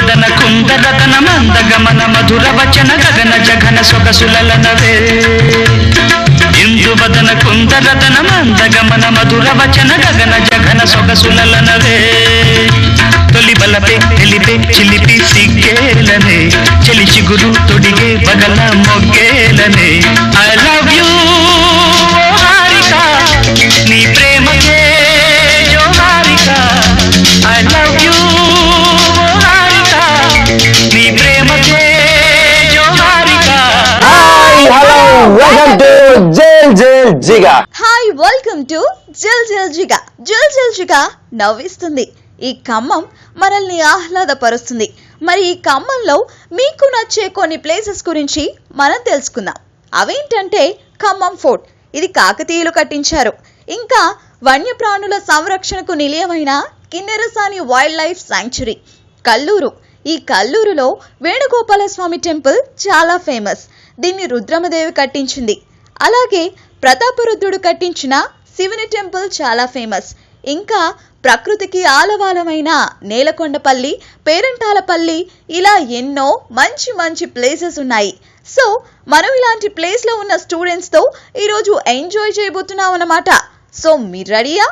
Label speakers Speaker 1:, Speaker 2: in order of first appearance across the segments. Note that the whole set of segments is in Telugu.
Speaker 1: వదన కుందరతన మందగమన మధుర వచన గగన జఘన సొగసులనవే ఇందు వదన కుందరతన మందగమన మధుర వచన గగన జఘన సొగసులనవే తొలి బలపే తెలిపే చిలిపి సిగ్గేలనే చెలి చిగురు తొడిగే బగల మొగ్గేలనే ఐ లవ్ యూ హారిక నీ ప్రేమకే జో Harika I love you Harika నీ ప్రేమకే జో Harika
Speaker 2: hi hello welcome to Jal Jal Jiga.
Speaker 3: Hi welcome to Jal Jal Jiga. Jal Jal Jiga నవ్విస్తుంది. ఈ ఖమ్మం మనల్ని ఆహ్లాదపరుస్తుంది. మరి ఈ ఖమ్మంలో మీకు నచ్చే కొన్ని ప్లేసెస్ గురించి మనం తెలుసుకుందాం. అవేంటంటే ఖమ్మం ఫోర్ట్, ఇది కాకతీయులు కట్టించారు. ఇంకా వన్యప్రాణుల సంరక్షణకు నిలయమైన Kinnerasani wild life sanctuary. Kalluru, ఈ కల్లూరులో వేణుగోపాల స్వామి టెంపుల్ చాలా ఫేమస్. దీన్ని రుద్రమదేవి కట్టించింది. అలాగే ప్రతాపరుద్రుడు కట్టించిన శివుని టెంపుల్ చాలా ఫేమస్. ఇంకా ప్రకృతికి ఆలవాలమైన నేలకొండపల్లి, పేరంటాలపల్లి, ఇలా ఎన్నో మంచి మంచి ప్లేసెస్ ఉన్నాయి. సో మనం ఇలాంటి ప్లేస్ లో ఉన్న స్టూడెంట్స్ తో ఈరోజు ఎంజాయ్ చేయబోతున్నాం అన్నమాట. సో మీరు రెడీయా?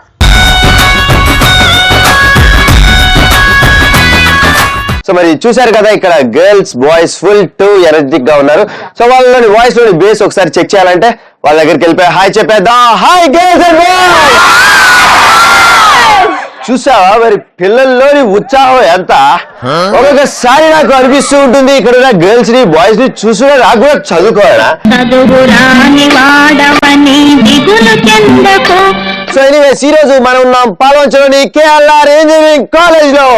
Speaker 2: సో మరి చూసారు కదా, ఇక్కడ girls boys full to energetic గా ఉన్నారు. సో వాళ్ళలోని వాయిస్ లోని బేస్ ఒకసారి చెక్ చేయాలంటే వాళ్ళ దగ్గరికి వెళ్ళిపోయి హాయ్ చెప్పేద్దాం. Hi girls and boys. చూసావా మరి పిల్లల్లోని ఉత్సాహం ఎంత? ఒక్కొక్కసారి నాకు అనిపిస్తూ ఉంటుంది ఇక్కడ ఉన్న గర్ల్స్ ని బాయ్స్ ని చూసుకునే నాకు కూడా చదువుకోవాలా. సో ఎనీవేస్ ఈ రోజు మనం ఉన్నాం పాల్వంచలోని కేఎల్ఆర్ ఇంజనీరింగ్ కాలేజ్ లో.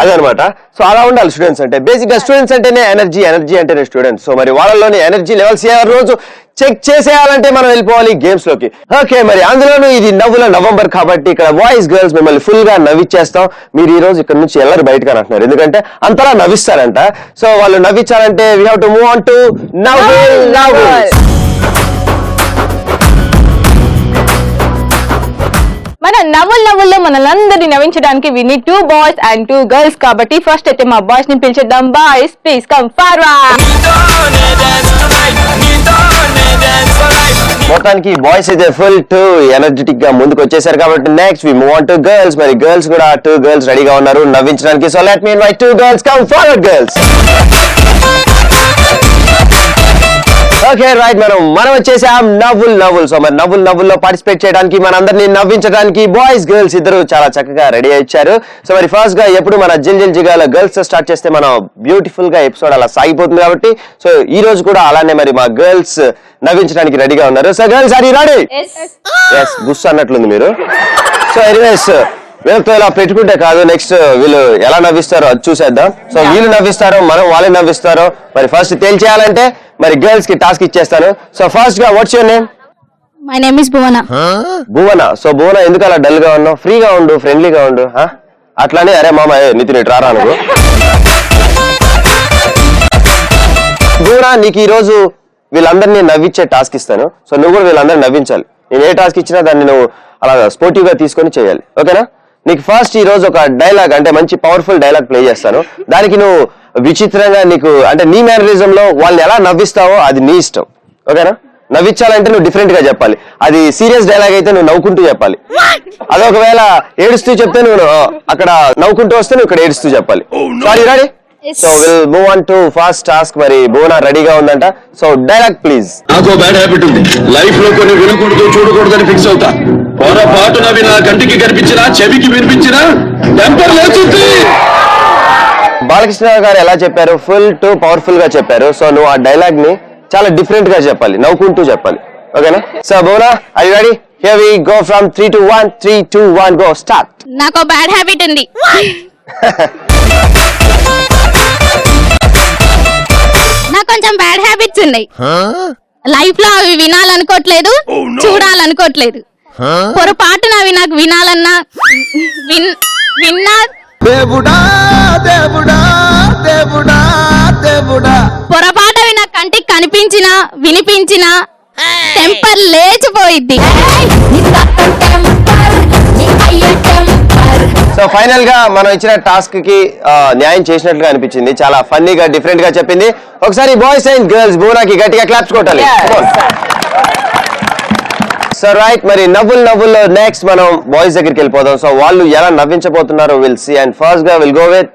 Speaker 2: అదనమాట. సో అలా ఉండాలి స్టూడెంట్స్ అంటే. బేసిక్ గా స్టూడెంట్స్ అంటేనే ఎనర్జీ, ఎనర్జీ అంటేనే స్టూడెంట్స్. సో మరి వాళ్ళలోని ఎనర్జీ లెవెల్స్ రోజు చెక్ చేసేయాలంటే మనం వెళ్ళిపోవాలి గేమ్స్ లోకి. ఓకే, మరి అందులోనూ ఇది నవ్వుల నవంబర్ కాబట్టి ఇక్కడ బాయ్స్ గర్ల్స్ మిమ్మల్ని ఫుల్ గా నవ్విచ్చేస్తాం. మీరు ఈ రోజు ఇక్కడ నుంచి ಎಲ್ಲರೂ బయటగా అంటున్నారు, ఎందుకంటే అంతలా నవ్విస్తారంట. సో వాళ్ళు నవ్వించాలంటే we have to move on to నవ్వుల్.
Speaker 4: మన నవ్వుల్లో మనలందరినీ నవ్వించడానికి we need 2 boys and 2 girls. కాబట్టి ఫస్ట్ అయితే మా బాయ్స్ ని పిలిచేద్దాం. Boys please come forward.
Speaker 2: మొత్తానికి బాయ్స్ అయితే ఫుల్ టు ఎనర్జెటిక్ గా ముందుకు వచ్చేసారు కాబట్టి next we move on to girls. మరి గర్ల్స్ కూడా 2 గర్ల్స్ రెడీగా ఉన్నారు నవ్వించడానికి. So let me invite 2 girls, come forward girls. Okay right, మనం వచ్చేసాం నవ్వుల్. సో మరి నవ్వుల్లో పార్టిసిపేట్ చేయడానికి మనందరినీ నవ్వించడానికి బాయ్స్ గర్ల్స్ ఇద్దరు చాలా చక్కగా రెడీ అయ్యారు. సో మరి ఫస్ట్ గా ఎప్పుడు మన జిల్ జిల్ జిగాల గర్ల్స్ తో స్టార్ట్ చేస్తే మనం బ్యూటిఫుల్ గా ఎపిసోడ్ అలా సాగిపోతుంది కాబట్టి సో ఈ రోజు కూడా అలానే మరి మా గర్ల్స్ నవ్వించడానికి రెడీగా ఉన్నారు. So girls are you ready? yes బుస్ అన్నట్లుంది మీరు. సో ఎనీవేస్ వీళ్ళతో ఇలా పెట్టుకుంటే కాదు, నెక్స్ట్ వీళ్ళు ఎలా నవ్విస్తారో అది చూసేద్దాం. సో వీళ్ళు నవ్విస్తారో మనం వాళ్ళని నవ్విస్తారో మరి ఫస్ట్ తేల్చేయాలంటే మరి గర్ల్స్ కి టాస్క్ ఇచ్చేస్తాను. సో ఫస్ట్ గా what's your name?
Speaker 4: My name is Bhuvana.
Speaker 2: Bhuvana. So Bhuvana ఎందుకు అలా డల్ గా ఉన్నావు? ఫ్రీగా ఉండు, ఫ్రెండ్లీగా ఉండు. అట్లానే అరే మామ నితిన్ రారా నువ్వు. భువన నీకు ఈ రోజు వీళ్ళందరినీ నవ్వించే టాస్క్ ఇస్తాను. సో నువ్వు కూడా వీళ్ళందరినీ నవ్వించాలి. నేను ఏ టాస్క్ ఇచ్చినా దాన్ని నువ్వు అలా స్పోర్టివ్ గా తీసుకొని చేయాలి, ఓకేనా? నీకు ఫస్ట్ ఈ రోజు ఒక డైలాగ్ అంటే మంచి పవర్ఫుల్ డైలాగ్ ప్లే చేస్తాను. దానికి నువ్వు విచిత్రంగా నీకు అంటే నీ మేనరిజం లో వాళ్ళని ఎలా నవ్విస్తావో అది నీ ఇష్టం, ఓకేనా? నవ్వించాలంటే నువ్వు డిఫరెంట్ గా చెప్పాలి. అది సీరియస్ డైలాగ్ అయితే నువ్వు నవ్వుకుంటూ చెప్పాలి. అది ఒకవేళ ఏడుస్తూ చెప్తే నువ్వు అక్కడ నవ్వుకుంటూ వస్తే నువ్వు ఇక్కడ ఏడుస్తూ చెప్పాలి. Sorry ready? So will move on to first task. మరి భువన రెడీగా ఉందంట. So dialogue please.
Speaker 5: నాకు బ్యాడ్ హ్యాబిట్ ఉంది, లైఫ్ లో కొన్ని వినకూడదు చూడకూడదని ఫిక్స్ అవుతా. పొరపాటున నా కంటికి కనిపించినా చెవికి వినిపించినా టెంపర్ లేచుంది.
Speaker 2: బాలకృష్ణ గారు ఎలా చెప్పారు? ఫుల్ టు పవర్ఫుల్ గా చెప్పారు. సో నువ్వు ఆ డైలాగ్ ని చాలా డిఫరెంట్ గా చెప్పాలి, నవ్వుకుంటూ చెప్పాలి, ఓకేనా? So Bhuvana are you ready? Here we go from 3 to 1. 3 2 1 go start.
Speaker 4: నాకు బ్యాడ్ హ్యాబిట్ ఉంది. నాకు కొంచెం బ్యాడ్ హ్యాబిట్స్ ఉన్నాయి. లైఫ్ లో అవి వినాలనుకోవట్లేదు, చూడాలనుకోవట్లేదు. పొరపాటున అవి నాకు వినాలన్నా విన్నా
Speaker 5: దేవుడా దేవుడా దేవుడా దేవుడా
Speaker 4: పొరపాటు అవి నా కంటికి కనిపించినా వినిపించినా టెంపర్ లేచిపోయిద్ది.
Speaker 2: సో ఫైనల్ గా మనం ఇచ్చిన టాస్క్ కి న్యాయం చేసినట్లుగా అనిపించింది. చాలా ఫన్నీగా డిఫరెంట్ గా చెప్పింది. ఒకసారి బాయ్స్ అండ్ గర్ల్స్ బూనాకి గట్టిగా క్లాప్స్ కొట్టాలి. సో రైట్, మరి నవ్వుల్లో నెక్స్ట్ మనం బాయ్స్ దగ్గరికి వెళ్ళిపోదాం. సో వాళ్ళు ఎలా నవ్వించబోతున్నారో విల్ సీ. అండ్ ఫస్ట్ గా will go with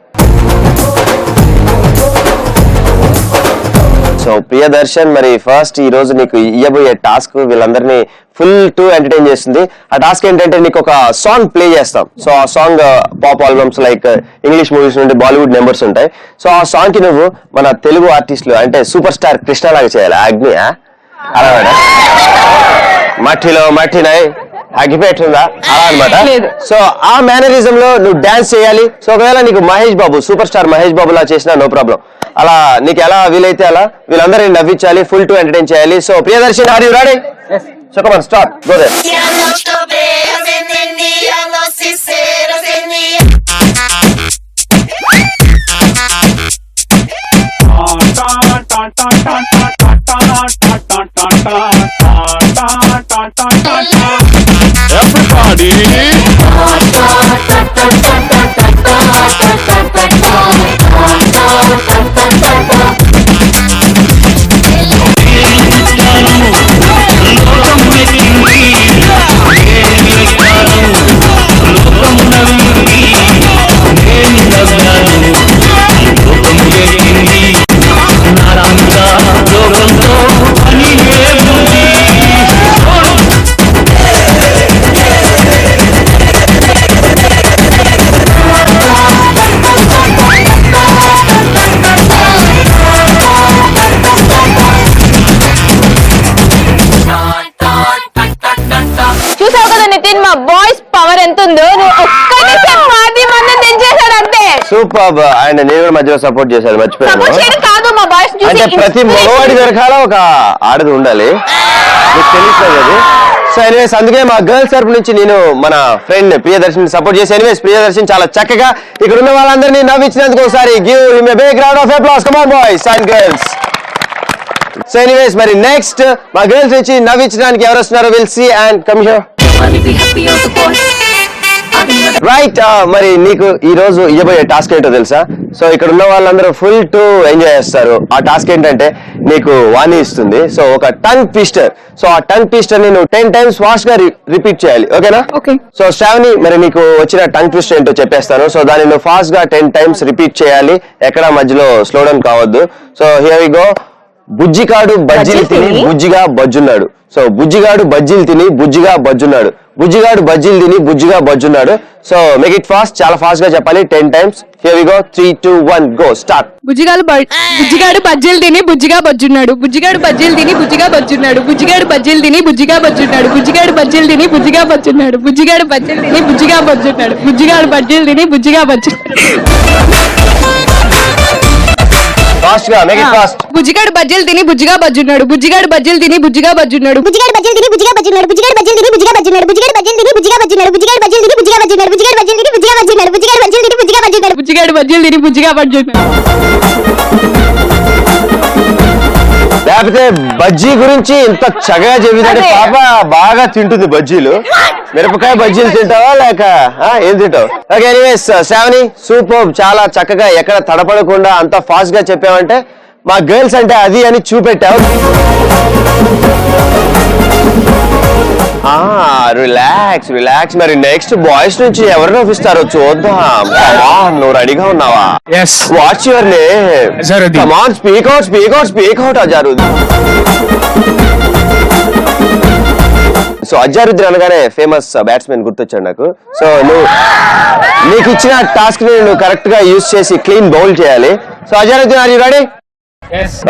Speaker 2: so Priyadarshan. మరి ఫస్ట్ ఈ రోజు నీకు ఇవ్వబోయే టాస్క్ వీళ్ళందరినీ ఫుల్ టు ఎంటర్టైన్ చేస్తుంది. ఆ టాస్క్ ఏంటంటే నీకు ఒక సాంగ్ ప్లే చేస్తాం. సో ఆ song pop albums like English movies నుండి బాలీవుడ్ నెంబర్స్ ఉంటాయి. సో ఆ సాంగ్ కి నువ్వు మన తెలుగు ఆర్టిస్టులు అంటే సూపర్ స్టార్ కృష్ణ లాగా చేయాలి. అగ్ని అలా మేడం, మట్టిలో మట్టినై అగ్గిపెట్టుందా అలా అనమాట. సో ఆ మేనరిజం లో నువ్వు డాన్స్ చేయాలి. సో ఒకవేళ నీకు మహేష్ బాబు సూపర్ స్టార్ మహేష్ బాబు లా చేసినా నో ప్రాబ్లం. అలా నీకు ఎలా వీలైతే అలా వీళ్ళందరినీ నవ్వించాలి, ఫుల్ టు ఎంటర్టైన్ చేయాలి. So Priyadarshan, are you ready? So come on, start, go there.
Speaker 5: Everybody.
Speaker 4: చూసావు కదా నితిన్, మా బాయ్స్ పవర్ ఎంత ఉందో.
Speaker 2: సూపర్. అండ్ నేను కూడా మధ్యలో సపోర్ట్ చేశాను, మర్చిపోయాను. అంటే ప్రతి మగవాడి వెనకాల ఒక ఆడది ఉండాలి, మీకు తెలుస్తుంది అది. సో ఎనీవేస్ అందుకే మా గర్ల్స్ తరపు నుంచి నేను మన ఫ్రెండ్ ప్రియదర్శన్ సపోర్ట్ చేసి, ఎనీవేస్ ప్రియదర్శన్ చాలా చక్కగా ఇక్కడ ఉన్న వాళ్ళందరినీ నవ్వించినందుకు ఒకసారి give him a big round of applause. Come on boys and girls. So anyways మరి నెక్స్ట్ మా గర్ల్స్ నుంచి నవ్వించడానికి ఎవరు వస్తున్నారో will see. And come here. Right, మరి నీకు ఈ రోజు ఇవ్వబోయే టాస్క్ ఏంటో తెలుసా? సో ఇక్కడ ఉన్న వాళ్ళందరూ ఫుల్ టు ఎంజాయ్ చేస్తారు. ఆ టాస్క్ ఏంటంటే నీకు వాణి ఇస్తుంది. సో ఒక టంగ్ ట్విస్టర్. సో ఆ టంగ్ ట్విస్టర్ ని నువ్వు 10 times ఫాస్ట్ గా రిపీట్ చేయాలి, ఓకేనా? సో శ్రావణి, మరి నీకు వచ్చిన టంగ్ ట్విస్టర్ ఏంటో చెప్పేస్తాను. సో దాన్ని నువ్వు ఫాస్ట్ గా 10 times రిపీట్ చేయాలి, ఎక్కడ మధ్యలో స్లో డౌన్ కావద్దు. So here we go. బుజ్జిగాడు బజ్జీలు తిని బుజ్జిగా బజ్జున్నాడు. సో బుజ్జిగాడు బజ్జీలు తిని బుజ్జిగా బజ్జున్నాడు. బుజ్జిగాడు బజ్జీలు తిని బుజ్జిగా బజ్జున్నాడు. సో మేక్ ఇట్ ఫాస్ట్, చాలా ఫాస్ట్ గా చెప్పాలి. 10 times. Here we go. 3, 2, 1 go, start.
Speaker 6: బుజ్జిగాడు బజ్జీలు తిని బుజ్జిగా బజ్జున్నాడు. బుజ్జిగాడు బజ్జీలు తిని బుజ్జిగా బజ్జున్నాడు. బుజ్జిగాడు బజ్జీలు తిని బుజ్జిగా బజ్జున్నాడు. బుజ్జిగాడు బజ్జీలు తిని బుజ్జిగా బజ్జున్నాడు. బుజ్జిగాడు బజ్జీలు తిని బుజ్జిగా బజ్జున్నాడు. బుజ్జిగాడు బజ్జీలు తిని బుజ్జిగా బజ్జున్నాడు.
Speaker 2: ఫాస్ట్ గా, మేక్ ఇట్ ఫాస్ట్.
Speaker 6: బుజ్జిగాడు బజ్జీలు తిని బుజ్జిగా బజ్జున్నాడు. బుజ్జిగాడు బజ్జీలు తిని బుజ్జిగా బజ్జున్నాడు.
Speaker 7: బుజ్జిగాడు బజ్జీలు తిని బుజ్జిగా బజ్జున్నాడు. బుజ్జిగాడు బజ్జీలు తిని బుజ్జిగా బజ్జున్నాడు. బుజ్జిగాడు బజ్జీలు తిని బుజ్జిగా బజ్జున్నాడు. బుజ్జిగాడు బజ్జీలు తిని బుజ్జిగా బజ్జున్నాడు. బుజ్జిగాడు బజ్జీలు తిని బుజ్జిగా బజ్జున్నాడు. బుజ్జిగాడు బజ్జీలు తిని బుజ్జిగా బజ్జున్నాడు.
Speaker 6: బుజ్జిగాడు బజ్జీలు తిని బుజ్జిగా బజ్జున్నాడు.
Speaker 2: లేకపోతే బజ్జీ గురించి ఇంత చక్కగా చెబుతాడు. పాప బాగా తింటుంది బజ్జీలు. మిరపకాయ బజ్జీలు తింటావా లేక ఏం తింటావు? ఓకే, ఎనీవేస్ శ్రావణి సూపర్, చాలా చక్కగా ఎక్కడ తడపడకుండా అంత ఫాస్ట్ గా చెప్పావంటే మా గర్ల్స్ అంటే అది అని చూపెట్టావు. Relax relax. మరి నెక్స్ట్ బాయ్స్ నుంచి ఎవరు నవ్విస్తారో చూద్దాం. నువ్వు రెడీగా ఉన్నావా? What's your name? Come on, speak out Azharuddin. So Azharuddin అనగానే ఫేమస్ బ్యాట్స్మెన్ గుర్తొచ్చాడు నాకు. సో నీకు ఇచ్చిన టాస్క్ ని నువ్వు కరెక్ట్ గా యూజ్ చేసి క్లీన్ బౌల్ చేయాలి. So Azharuddin, are you ready?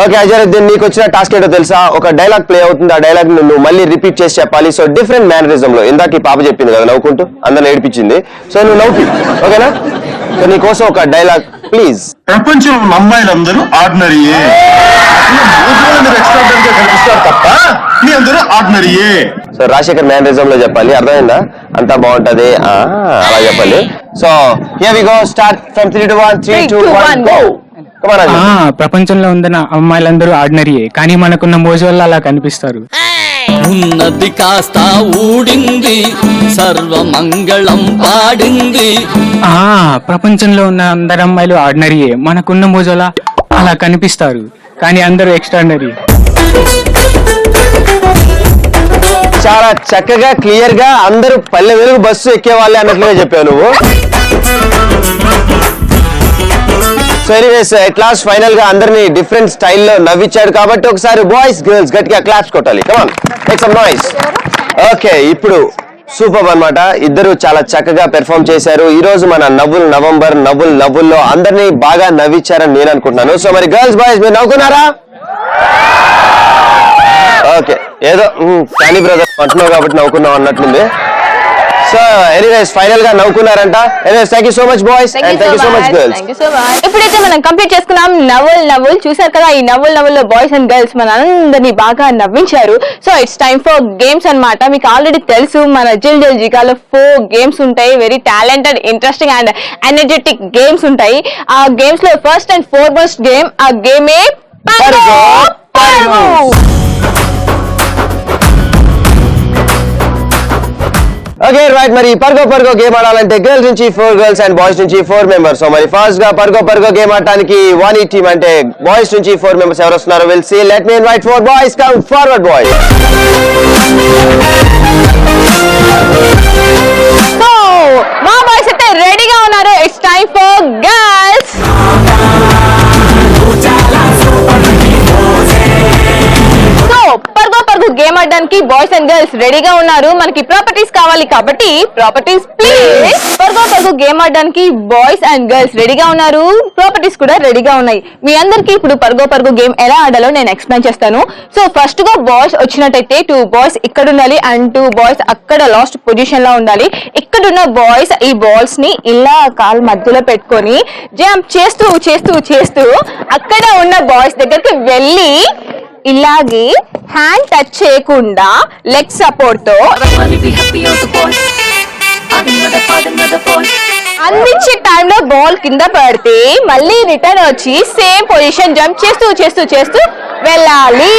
Speaker 2: Okay Azharuddin, నీకు వచ్చిన టాస్క్ ఏంటో తెలుసా? ఒక డైలాగ్ ప్లే అవుతుంది, ఆ డైలాగ్ నువ్వు మళ్ళీ రిపీట్ చేసి చెప్పాలి. సో డిఫరెంట్ మేనరిజం లో. ఇందాక ఈ పాప చెప్పింది కదా నవ్వుకుంటూ, అందరిని ఏడిపించింది. సో నువ్వు నవ్వు, ఓకేనా? సో నీ కోసం ఒక డైలాగ్ ప్లీజ్.
Speaker 8: ప్రపంచంలో అమ్మాయిలందరూ ఆర్డినరీయే, కనిపిస్తారు తప్ప మీ అందరూ ఆర్డినరీయే.
Speaker 2: సో రాజశేఖర్ మేనరిజం లో చెప్పాలి, అర్థమైందా? అంతా బాగుంటది అలా చెప్పాలి. So here we go, start from 3 to 1. 3, 2, 1 go.
Speaker 9: ప్రపంచంలో ఉన్న అమ్మాయిలందరూ ఆర్డినరీయే, కానీ మనకున్న మోజు వల్ల అలా కనిపిస్తారు. ఉన్నది కాస్త ఊడింది, సర్వమంగళం పాడింది.
Speaker 10: ప్రపంచంలో ఉన్న అందరు అమ్మాయిలు ఆర్డినరీయే, మనకున్న మోజోలా అలా కనిపిస్తారు, కానీ అందరూ ఎక్స్ట్రాడినరీ.
Speaker 2: చాలా చక్కగా క్లియర్ గా అందరూ పల్లె వెలుగు బస్సు ఎక్కే వాళ్ళే అన్నట్లుగా చెప్పావు నువ్వు. So anyways at last final గా అందరినీ డిఫరెంట్ స్టైల్లో నవ్వించాడు కాబట్టి ఒకసారి బాయ్స్ గర్ల్స్ గట్టిగా క్లాప్స్ కొట్టాలి. Come on, make some noise. Okay, ఇప్పుడు సూపర్ అన్నమాట. ఇద్దరు చాలా చక్కగా పెర్ఫార్మ్ చేశారు. ఈ రోజు మన నవ్వులు నవంబర్ నవ్వుల్లో అందరినీ బాగా నవ్వించారని నేను అనుకుంటున్నాను. సో మరి గర్ల్స్ బాయ్స్ మీరు నవ్వుకున్నారా? ఓకే, ఏదో కానీ బ్రదర్ అంటున్నావు కాబట్టి నవ్వుకున్నావు అన్నట్లుంది. సో ఎనీవేస్ ఫైనల్ గా నవ్వుకున్నారంట. Anyways thank you so much boys and thank you so much girls.
Speaker 6: ఇప్పుడైతే మనం కంప్లీట్ చేసుకున్నాం నవ్వులు. చూసారు కదా, ఈ నవ్వుల్లో బాయ్స్ అండ్ గర్ల్స్ మన అందరినీ బాగా నవ్వించారు. So it's time for games అన్నమాట. మీకు ఆల్రెడీ తెలుసు మన జిల్ జిగాలో 4 గేమ్స్ ఉంటాయి. Very talented, interesting and energetic games ఉంటాయి. ఆ గేమ్స్ లో ఫస్ట్ అండ్ ఫార్మోస్ట్ గేమ్, ఆ గేమే పరుగు.
Speaker 2: ఓకే రైట్, మరి పర్గో గేమ్ ఆడాలంటే గర్ల్స్ నుంచి 4 గర్ల్స్ అండ్ బాయ్స్ నుంచి 4 మెంబర్స్. సో మరి ఫస్ట్ గా పర్గో గేమ్ ఆడటానికి 1 టీమ్ అంటే బాయ్స్ నుంచి 4 మెంబర్స్ ఎవరు వస్తున్నారో will see. Let me invite 4 boys. Come forward boys.
Speaker 6: So మా బాయ్స్ అయితే రెడీగా ఉన్నారు. It's time for girls. So పర్గో గేమ్ ఆడడానికి బాయ్స్ అండ్ గర్ల్స్ రెడీగా ఉన్నారు. మనకి ప్రాపర్టీస్ కావాలి కాబట్టి ప్రాపర్టీస్ ప్లీజ్. పర్గో గేమ్ ఆడడానికి బాయ్స్ అండ్ గర్ల్స్ రెడీగా ఉన్నారు. ప్రాపర్టీస్ కూడా రెడీగా ఉన్నాయి. మీ అందరికి ఇప్పుడు పర్గో గేమ్ ఎలా ఆడాలో నేను ఎక్స్ప్లెయిన్ చేస్తాను. సో ఫస్ట్ గా బాయ్స్ వచ్చినట్టయితే 2 బాయ్స్ ఇక్కడ ఉండాలి అండ్ 2 బాయ్స్ అక్కడ లాస్ట్ పొజిషన్ లో ఉండాలి. ఇక్కడున్న బాయ్స్ ఈ బాల్స్ ని ఇలా కాల్ మధ్యలో పెట్టుకొని జంప్ చేస్తూ అక్కడ ఉన్న బాయ్స్ దగ్గరికి వెళ్ళి ఇలాగే హ్యాండ్ టచ్ చేయకుండా లెగ్ సపోర్ట్ తో అందించే టైంలో బాల్ కింద పడితే మళ్ళీ రిటర్న్ వచ్చి సేమ్ పొజిషన్ జంప్ చేస్తూ వెళ్ళాలి.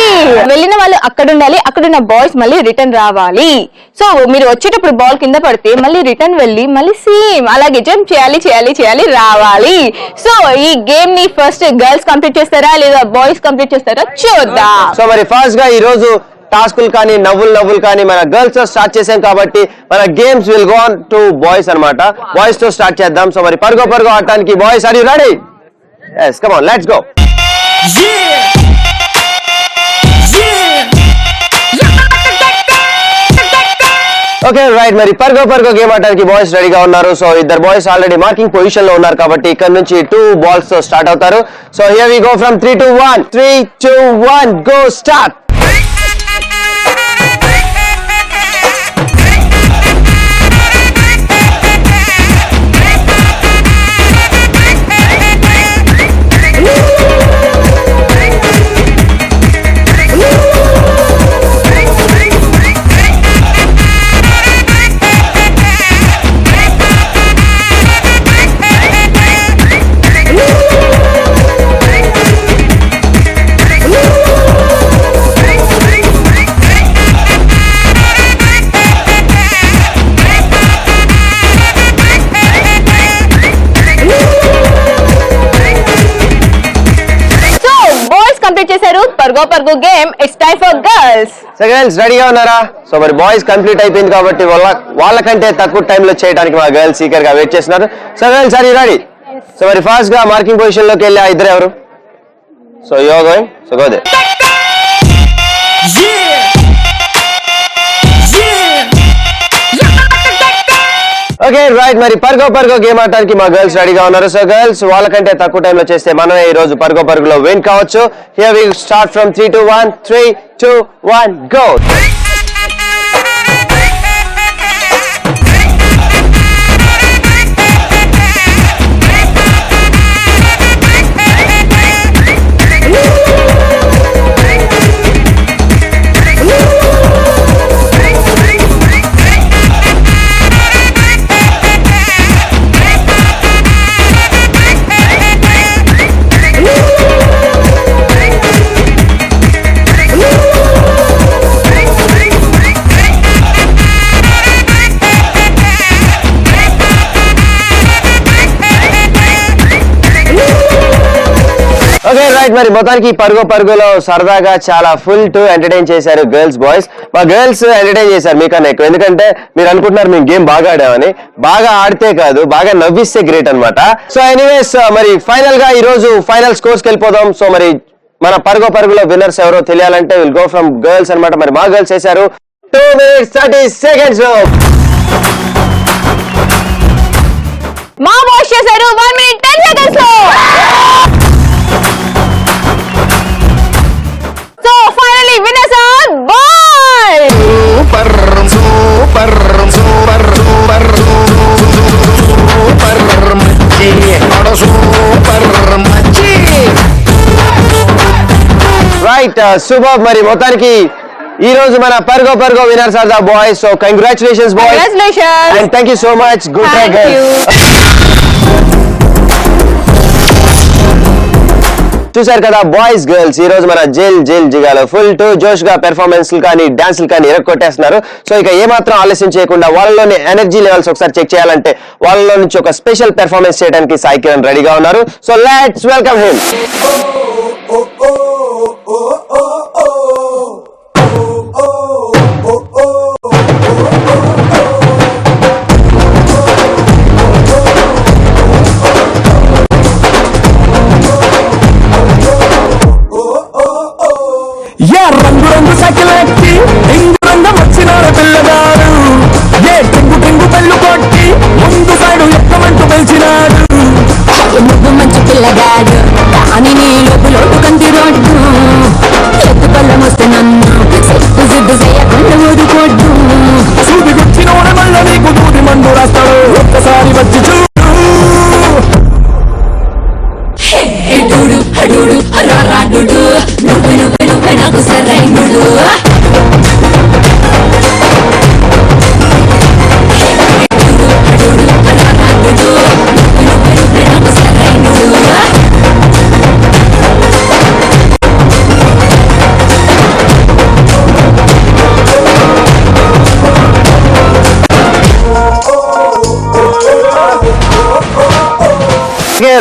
Speaker 6: వెళ్ళిన వాళ్ళు అక్కడ ఉండాలి, అక్కడున్న బాయ్స్ మళ్ళీ రిటర్న్ రావాలి. సో మీరు వచ్చేటప్పుడు బాల్ కింద పడితే మళ్ళీ రిటర్న్ వెళ్ళి మళ్ళీ సేమ్ అలాగే జంప్ చేయాలి రావాలి. సో ఈ గేమ్ ని ఫస్ట్ గర్ల్స్ కంప్లీట్ చేస్తారా లేదా బాయ్స్ కంప్లీట్ చేస్తారా చూద్దాం.
Speaker 2: సో మరి ఫస్ట్ గా ఈ రోజు టాస్కులు కానీ నవ్వులు కానీ మన గర్ల్స్ తో స్టార్ట్ చేసాం కాబట్టి మన games will go on to boys అన్నమాట. బాయ్స్ తో స్టార్ట్ చేద్దాం. సో మరి పర్గో ఆడటానికి boys are you ready? yes come on let's go. Okay right, మరి పర్గో గేమ్ ఆడడానికి బాయ్స్ రెడీగా ఉన్నారు. సో ఇద్దరు బాయ్స్ ఆల్రెడీ మార్కింగ్ పొజిషన్ లో ఉన్నారు కాబట్టి ఇక్కడ నుంచి 2 బాల్స్ తో స్టార్ట్ అవుతారు. So here we go from 3 to 1 3 2 1 go start.
Speaker 6: చేశారు పర్గో game. It's time for girls.
Speaker 2: So girls రెడీగా ఉన్నారా? సో మరి బాయ్స్ కంప్లీట్ అయిపోయింది కాబట్టి వాళ్ళకంటే తక్కువ టైంలో చేయడానికి మా గర్ల్స్ సీకర్ గా వెయిట్ చేస్తున్నారు. So girls are you ready? So మరి ఫాస్ట్ గా మార్కింగ్ పొజిషన్ లోకి వెళ్ళి ఇద్దరు ఎవరు? So you are going, so go there. Okay right, మరి పర్గో గేమ్ ఆడటానికి మా గర్ల్స్ రెడీగా ఉన్నారు. సో గర్ల్స్ వాళ్ళకంటే తక్కువ టైంలో చేస్తే మనమే ఈ రోజు పర్గోలో విన్ కావచ్చు. Here we start from 3 to 1 3 2 1 go. Okay right, మరి మొత్తానికి పరుగులో సరదాగా చాలా ఫుల్ టు ఎంటర్టైన్ చేశారు గర్ల్స్ బాయ్స్. మా గర్ల్స్ ఎంటర్టైన్ చేశారు మీకన్నా ఎక్కువ, ఎందుకంటే మీరు అనుకుంటున్నారు మేము గేమ్ బాగా ఆడామని. బాగా ఆడితే కాదు, బాగా నవ్విస్తే గ్రేట్ అన్నమాట. సో ఎనీవేస్, మరి ఫైనల్ గా ఈ రోజు ఫైనల్ స్కోర్స్ కి వెళ్ళిపోదాం. సో మరి మన పరుగులో విన్నర్స్ ఎవరో తెలియాలంటే విల్ గో ఫ్రమ్ గర్ల్స్ అన్నమాట. మరి మా గర్ల్స్ చేశారు 2 minutes 30 seconds లో.
Speaker 6: మా బాయ్స్ చేశారు 1 minute 10 seconds లో. So finally winners are boys.
Speaker 2: Right, super. మరి మొత్తానికి ఈ రోజు మన పరుగో winners are the boys. So congratulations boys.
Speaker 6: Congratulations.
Speaker 2: And thank you so much. Good try
Speaker 6: Thank you.
Speaker 2: చూసారు కదా బాయ్స్ గర్ల్స్, ఈ రోజు మన జైల్ జిగాలో ఫుల్ టు జోష్ గా పెర్ఫార్మెన్స్ కానీ డాన్సులు కానీ ఇరగొట్టేస్తున్నారు. సో ఇక ఏమాత్రం ఆలస్యం చేయకుండా వాళ్ళలోని ఎనర్జీ లెవెల్స్ ఒకసారి చెక్ చేయాలంటే వాళ్ళలో నుంచి ఒక స్పెషల్ పెర్ఫార్మెన్స్ చేయడానికి సాయి కిరణ్ రెడీగా ఉన్నారు. So let's welcome him.
Speaker 9: రంగు సకిలెక్కి రంగం వచ్చినారు పిల్లగాడు. ఏ టింగు పెళ్ళు కొట్టి ముందు సైడు ఎక్కమంటూ పెంచినాడు.
Speaker 11: మంచి పిల్లగాడు కానీ నీ లోపు కంది రోడ్డు ఎత్తు పళ్ళం వస్తే నన్ను సిద్దు చేయకుండా ఊరుకోడ్డు.
Speaker 9: సూది గుచ్చిన మళ్ళీ నీకు దూది మందు రాస్తాడు. ఒక్కసారి వచ్చి చూడు.
Speaker 11: నువ్వు నాకు సరైనడు.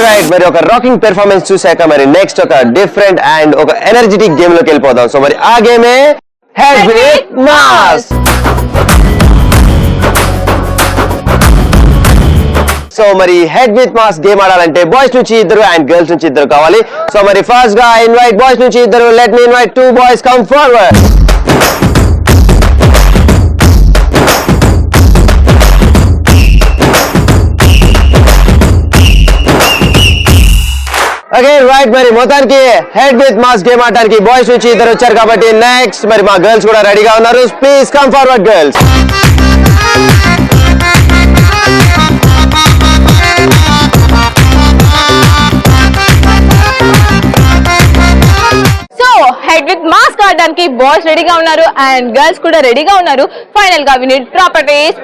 Speaker 2: రైట్, మరి ఒక రాకింగ్ పెర్ఫార్మెన్స్ చూసాక మరి నెక్స్ట్ ఒక డిఫరెంట్ అండ్ ఒక ఎనర్జెటిక్ గేమ్ లోకి వెళ్ళిపోదాం. సో మరి ఆ గేమే హెడ్ విత్ మాస్. సో మరి హెడ్ విత్ మాస్ గేమ్ ఆడాలంటే బాయ్స్ నుంచి ఇద్దరు అండ్ గర్ల్స్ నుంచి ఇద్దరు కావాలి. సో మరి ఫస్ట్ గా ఇన్వైట్ బాయ్స్ నుంచి ఇద్దరు. Let me invite 2 boys come forward. Okay right, మరి మొత్తానికి హెడ్ విత్ మాస్ గేమ్ ఆడడానికి బాయ్స్ నుంచి ఇద్దరు వచ్చారు కాబట్టి నెక్స్ట్ మరి మా గర్ల్స్ కూడా రెడీగా ఉన్నారు. Please come forward girls.
Speaker 6: Head with mask ఆడడానికి బాయ్స్ రెడీగా ఉన్నారు అండ్ గర్ల్స్ కూడా రెడీగా ఉన్నారు. ఫైనల్ గా విని ప్రాపర్టీస్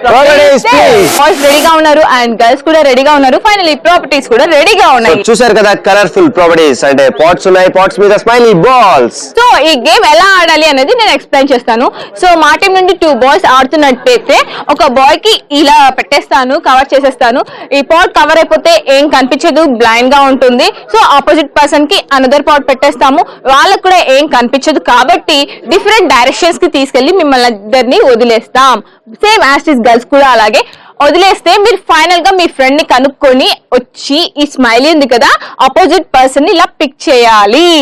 Speaker 6: బాయ్స్ రెడీగా ఉన్నారు అండ్ గర్ల్స్ కూడా రెడీగా ఉన్నారు. ఫైనల్లీ ప్రాపర్టీస్ కూడా రెడీగా ఉన్నాయి.
Speaker 2: చూసారు కదా కలర్ఫుల్ ప్రాపర్టీస్ అంటే పాట్స్ ఉన్నాయి, పాట్స్ మీద స్మైలీ బాల్స్.
Speaker 6: సో ఈ గేమ్ ఎలా ఆడాలి అనేది నేను ఎక్స్ప్లెయిన్ చేస్తాను. సో మా టీం నుండి 2 బాయ్స్ ఆడుతున్నట్టయితే ఒక బాయ్ కి ఇలా పెట్టేస్తాను, కవర్ చేసేస్తాను. ఈ పాట్ కవర్ అయిపోతే ఏం కనిపించదు, బ్లైండ్ గా ఉంటుంది. సో ఆపోజిట్ పర్సన్ కి అనదర్ పాట్ పెట్టేస్తాము, వాళ్ళకు కూడా ఏం కనిపించదు. కాబట్టి డిఫరెంట్ డైరెక్షన్స్ కి తీసుకెళ్లి మిమ్మల్ని ఇద్దరిని వదిలేస్తాం. సేమ్ యాజ్ ఇస్ గర్ల్స్ కూడా అలాగే వదిలేస్తే మీరు ఫైనల్ గా మీ ఫ్రెండ్ ని కనుక్కొని వచ్చి ఈ స్మైలీ ఉంది కదా ఆపోజిట్ పర్సన్ ని ఇలా పిక్ చేయాలి.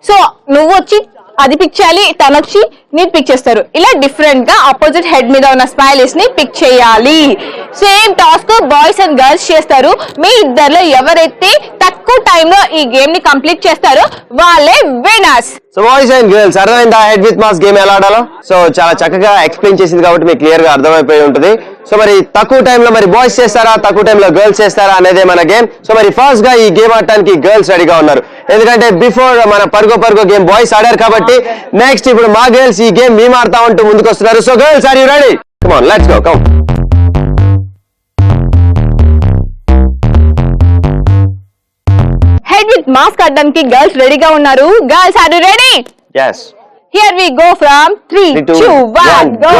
Speaker 6: సో నువ్వు వచ్చి అది పిక్ చేయాలి, తను వచ్చి నీ పిక్ చేస్తారు. ఇలా డిఫరెంట్ గా ఆపోజిట్ హెడ్ మీద ఉన్న స్మైలీస్ ని పిక్ చేయాలి. Same task boys and girls చేస్తారు. మీ ఇద్దరిలో ఎవరైతే తక్కువ టైంలో ఈ గేమ్ ని కంప్లీట్ చేస్తారో వాళ్ళే winners.
Speaker 2: So boys and girls అర్థమైందా హెడ్ విత్ మాస్ గేమ్ ఎలా ఆడాలో? సో చాలా చక్కగా ఎక్స్ప్లెయిన్ చేసింది కాబట్టి మీకు క్లియర్ గా అర్థమైపోయి ఉంటుంది. సో మరి తక్కువ టైంలో మరి బాయ్స్ చేస్తారా, తక్కువ టైంలో గర్ల్స్ చేస్తారా అనేదే మన గేమ్. సో మరి ఫస్ట్ గా ఈ గేమ్ ఆడటానికి గర్ల్స్ రెడీగా ఉన్నారు, ఎందుకంటే బిఫోర్ మన పరుగో గేమ్ బాయ్స్ ఆడారు కాబట్టి నెక్స్ట్ ఇప్పుడు మా గర్ల్స్ ఈ గేమ్ మేము ఆడతామంటూ ముందుకు వస్తున్నారు. So girls are you ready? Come on let's go. Come.
Speaker 6: Head with mask ఆడడానికి గర్ల్స్ రెడీగా ఉన్నారు. Girls are you ready?
Speaker 2: yes.
Speaker 6: Here we go from 3, 2, 1 go.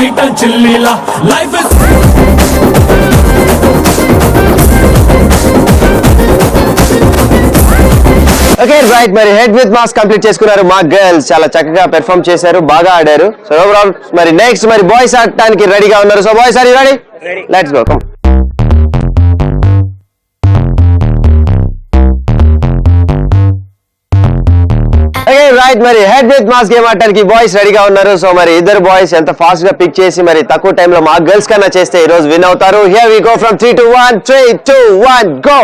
Speaker 9: Sweet and చిల్లీలా లైఫ్ ఇస్
Speaker 2: ఓకే రైట్, మరి హెడ్ విత్ మాస్ కంప్లీట్ చేసుకున్నారు మా గర్ల్స్. చాలా చక్కగా పెర్ఫామ్ చేశారు, బాగా ఆడారు. సో ఓవరాల్ మరి నెక్స్ట్ మరి బాయ్స్ ఆడటానికి రెడీగా ఉన్నారు. So boys are you ready? Let's go, come. Okay right, మరి హెడ్ విత్ మాస్ గేమ్ ఆడటానికి బాయ్స్ రెడీగా ఉన్నారు. సో మరి ఇద్దరు బాయ్స్ ఎంత ఫాస్ట్ గా పిక్ చేసి మరి తక్కువ టైంలో మా గర్ల్స్ కన్నా చేస్తే ఈ రోజు విన్ అవుతారు. Here we go from 3 to 1. 3 2 1 go.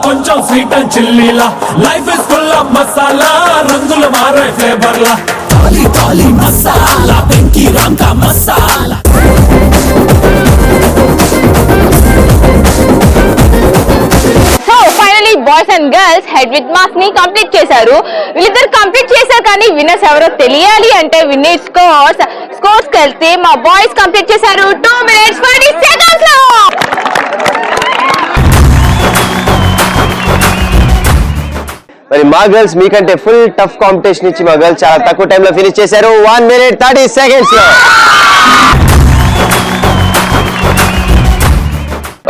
Speaker 9: కొంచెం స్వీట్ అండ్ చిల్లీలా life is full of masala రంగులు మారే ఫ్లేవర్లా టాలీ టాలీ మసాలా పెంకి రంగా masala.
Speaker 6: So finally boys and girls head with mask ని కంప్లీట్ చేశారు. వీళ్ళిద్దరు కంప్లీట్ చేశారు, కానీ విన్నర్స్ ఎవరో తెలియాలి అంటే విన్నర్ స్కోర్స్ కలిస్తే మా బాయ్స్ కంప్లీట్ చేశారు 2 minutes 40 seconds లో.
Speaker 2: మరి మా గర్ల్స్ మీకంటే ఫుల్ టఫ్ కాంపిటీషన్ ఇచ్చి మా గర్ల్స్ చాలా తక్కువ టైంలో ఫినిష్ చేశారు 1 minute 30 seconds లో.